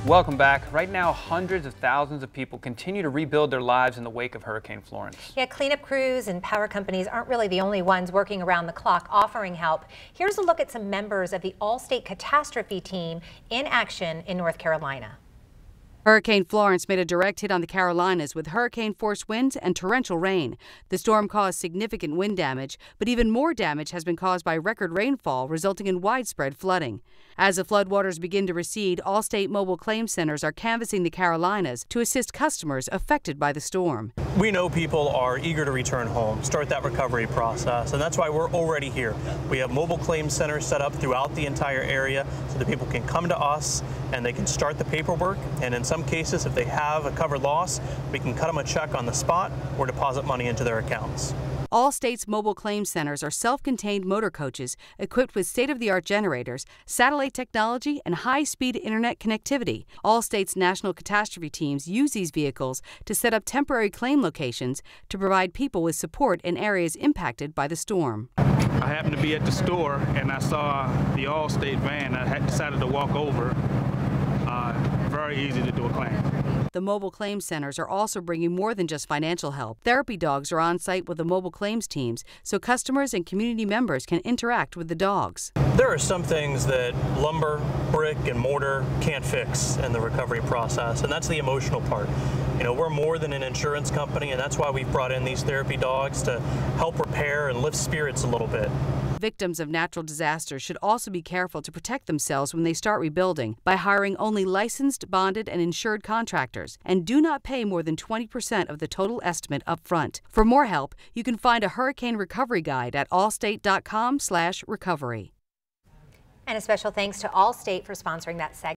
Welcome back. Right now, hundreds of thousands of people continue to rebuild their lives in the wake of Hurricane Florence. Yeah, cleanup crews and power companies aren't really the only ones working around the clock offering help. Here's a look at some members of the Allstate catastrophe team in action in North Carolina. Hurricane Florence made a direct hit on the Carolinas with hurricane-force winds and torrential rain. The storm caused significant wind damage, but even more damage has been caused by record rainfall, resulting in widespread flooding. As the floodwaters begin to recede, Allstate Moble Claim centers are canvassing the Carolinas to assist customers affected by the storm. We know people are eager to return home, start that recovery process, and that's why we're already here. We have mobile claim centers set up throughout the entire area so that people can come to us and they can start the paperwork, and in some cases, if they have a covered loss, we can cut them a check on the spot or deposit money into their accounts. Allstate's mobile claim centers are self-contained motor coaches equipped with state-of-the-art generators, satellite technology, and high-speed internet connectivity. Allstate's national catastrophe teams use these vehicles to set up temporary claim locations to provide people with support in areas impacted by the storm. I happened to be at the store and I saw the Allstate van. I had decided to walk over. Very easy to do a claim. The mobile claim centers are also bringing more than just financial help. Therapy dogs are on site with the mobile claims teams, so customers and community members can interact with the dogs. There are some things that lumber, brick, and mortar can't fix in the recovery process, and that's the emotional part. You know, we're more than an insurance company, and that's why we've brought in these therapy dogs to help repair and lift spirits a little bit. Victims of natural disasters should also be careful to protect themselves when they start rebuilding by hiring only licensed, bonded, and insured contractors, and do not pay more than 20% of the total estimate up front. For more help, you can find a hurricane recovery guide at allstate.com/recovery. And a special thanks to Allstate for sponsoring that segment.